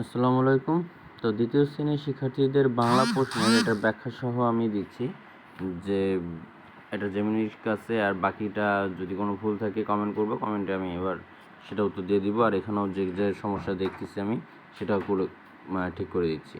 আসসালামু আলাইকুম। তো দ্বিতীয় শ্রেণীর শিক্ষার্থীদের বাংলা প্রশ্নের এটার ব্যাখ্যা সহ আমি দিচ্ছি যে এটা জেমিনির কাছে, আর বাকিটা যদি কোনো ভুল থাকে কমেন্ট করবো, কমেন্টে আমি এবার সেটা উত্তর দিয়ে দিব। আর এখানেও যে যে সমস্যা দেখতেছি আমি সেটাও ঠিক করে দিচ্ছি।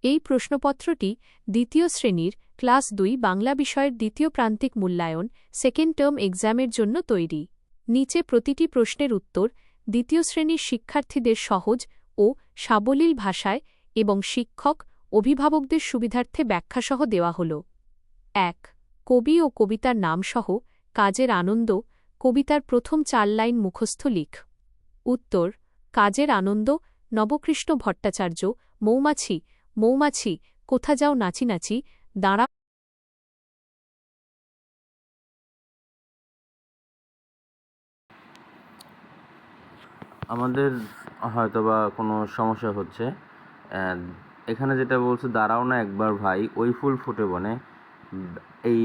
এই প্রশ্নপত্রটি দ্বিতীয় শ্রেণীর ক্লাস ২ বাংলা বিষয়ের দ্বিতীয় প্রান্তিক মূল্যায়ন সেকেন্ড টার্ম এক্সামের জন্য তৈরি। নিচে প্রতিটি প্রশ্নের উত্তর দ্বিতীয় শ্রেণীর শিক্ষার্থীদের সহজ ও সাবলীল ভাষায় এবং শিক্ষক অভিভাবকদের সুবিধার্থে ব্যাখ্যাসহ দেওয়া হল। ১. কবি ও কবিতার নামসহ কাজের আনন্দ কবিতার প্রথম ৪ লাইন মুখস্থ লিখ। উত্তর: কাজের আনন্দ, নবকৃষ্ণ ভট্টাচার্য। মৌমাছি, মৌমাছি, কোথা যাও নাচি নাচি, দাঁড়া। আমাদের হয়তোবা কোনো সমস্যা হচ্ছে। এখানে যেটা বলছে, দাঁড়াও না একবার ভাই, ওই ফুল ফুটে বনে, এই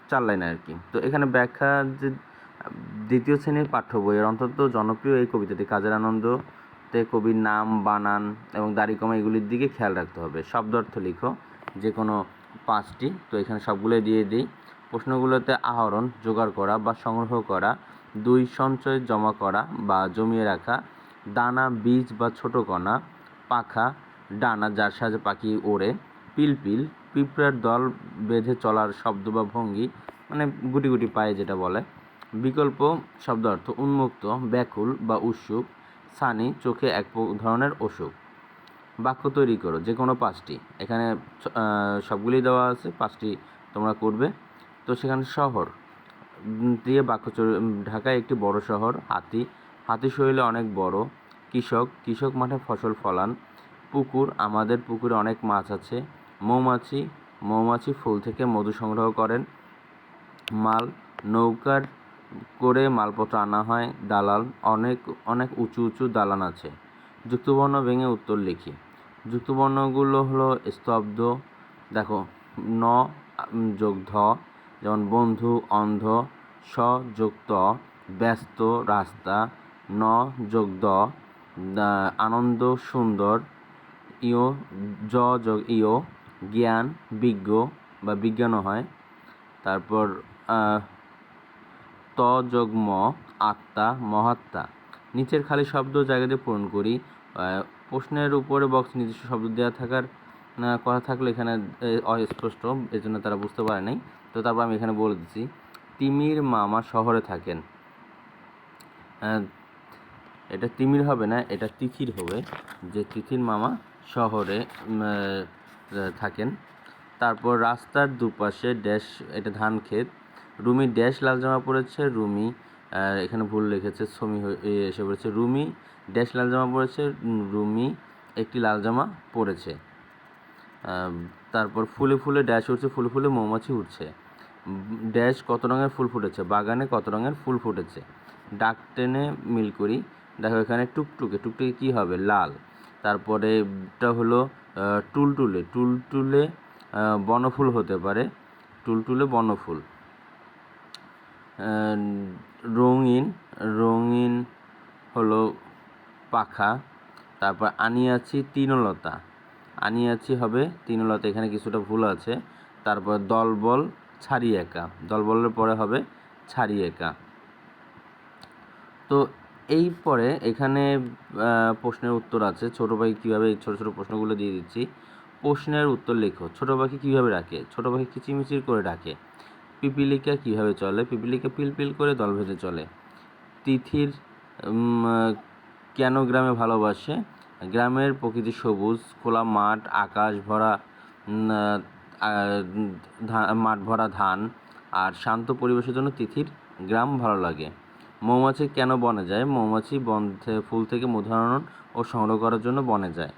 ৪ লাইনে আর কি। তো এখানে ব্যাখ্যা যে দ্বিতীয় শ্রেণীর পাঠ্য বইয়ের অন্তত জনপ্রিয় এই কবিতাটি কাজের আনন্দতে কবির নাম, বানান এবং দাড়িকমা এগুলির দিকে খেয়াল রাখতে হবে। শব্দার্থ লিখো যে কোনো ৫টি। তো এখানে সবগুলোই দিয়ে দিই। প্রশ্নগুলোতে আহরণ, জোগাড় করা বা সংগ্রহ করা। ২. সঞ্চয়, জমা করা বা জমিয়ে রাখা। দানা, বীজ বা ছোট কণা। পাখা, ডানা যার সাহায্যে পাখি ওড়ে। পিলপিল, পিঁপড়ার দল বেঁধে চলার শব্দ বা ভঙ্গি, মানে গুটি গুটি পায়ে যেটা বলে। বিকল্প শব্দার্থ উন্মুক্ত, ব্যাকুল বা উৎসুক। ছানি, চোখে এক ধরনের অসুখ। বাক্য তৈরি করো যে কোনো ৫টি। এখানে সবগুলি দেওয়া আছে, ৫টি তোমরা করবে। তো সেখানে শহর দিয়ে বাক্য ঢাকায় একটি বড় শহর। হাতি, হাতি শরীরে অনেক বড়। কৃষক, কৃষক মাঠে ফসল ফলান। পুকুর, আমাদের পুকুরে অনেক মাছ আছে। মৌমাছি, মৌমাছি ফুল থেকে মধু সংগ্রহ করেন। মাল, নৌকার করে মালপত্র আনা হয়। দালাল, অনেক অনেক উঁচু উঁচু দালান আছে। যুক্তবর্ণ ভেঙে উত্তর লিখি। যুক্তবর্ণগুলো হলো স্তব্ধ, দেখো, ন যোগ ধ, যেমন বন্ধু, অন্ধ। স যোগ ত, ব্যস্ত, রাস্তা। ন যোগ দ, আনন্দ, সুন্দর। ইয়, জ যোগ ইয়, জ্ঞান, বিজ্ঞ বা বিজ্ঞানও হয়। তারপর ত যোগ ম, আত্মা, মহাত্মা। নিচের খালি শব্দ জায়গা দিয়ে পূরণ করি। প্রশ্নের উপরে বক্স নিজস্ব শব্দ দেওয়া থাকার কথা থাকলে এখানে অস্পষ্ট, এই জন্য তারা বুঝতে পারে নাই। তো তারপর আমি এখানে বলে দিচ্ছি, তিমির মামা শহরে থাকেন। এটা তিমির হবে না, এটা তিথির হবে, যে তিথির মামা শহরে থাকেন। তারপর রাস্তার দুপাশে ড্যাশ, এটা ধান ক্ষেত। রুমি ড্যাশ লাল জামা পরেছে। রুমি, এখানে ভুল লিখেছে, সমি এসে পড়েছে। রুমি ড্যাশ লাল জামা পরেছে। রুমি একটি লাল জামা পরেছে। তারপর ফুলে ফুলে ড্যাশ উঠছে, ফুলে ফুলে মৌমাছি উঠছে। ড্যাশ কত রঙের ফুল ফুটেছে, বাগানে কত রঙের ফুল ফুটেছে। ডাক টেনে মিল করি, দেখো এখানে টুকটুকে, টুকটুকে কী হবে, লাল। তারপরে এটা হলো টুলটুলে, টুলটুলে বনফুল হতে পারে, টুলটুলে বনফুল। রঙিন, রঙিন হলো পাখা। তারপর আনিয়াছি তৃণলতা, আনিয়াছি হবে তৃণলতা, এখানে কিছুটা ভুল আছে। তারপর দলবল, ছাড়ি একা, দলবলের পরে হবে ছাড়ি একা। তো এই পরে এখানে প্রশ্নের উত্তর আছে। ছোটো পাখি কীভাবে, এই ছোটো ছোটো প্রশ্নগুলো দিয়ে দিচ্ছি। প্রশ্নের উত্তর লেখো। ছোটো পাখি কীভাবে ডাকে, ছোটো পাখি কিচিমিচির করে ডাকে। পিপিলিকা কীভাবে চলে, পিপিলিকা পিলপিল করে দল বেঁধে চলে। তিথির কেন গ্রামে ভালোবাসে, গ্রামের প্রকৃতি সবুজ, খোলা মাঠ, আকাশ ভরা, মাঠ ভরা ধান আর শান্ত পরিবেশের জন্য তিথির গ্রাম ভালো লাগে। মৌমাছি কেন বনে যায়, মৌমাছি ফুল থেকে মধু আনয়ন ও সংগ্রহ করার জন্য বনে যায়।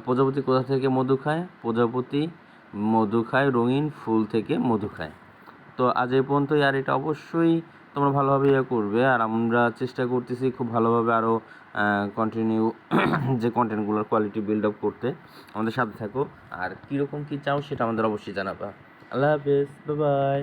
প্রজাপতি কোথা থেকে মধু খায়, প্রজাপতি মধু খায় রঙিন ফুল থেকে মধু খায়। তো আজ এই পর্যন্তই। আর এটা অবশ্যই তোমরা ভালোভাবে ইয়ে করবে। আর আমরা চেষ্টা করতেছি খুব ভালোভাবে আরও কন্টিনিউ যে কন্টেন্টগুলোর কোয়ালিটি বিল্ড আপ করতে। আমাদের সাথে থাকো, আর কীরকম কী চাও সেটা আমাদের অবশ্যই জানাবা। আল্লাহ হাফেজ, বাই বাই।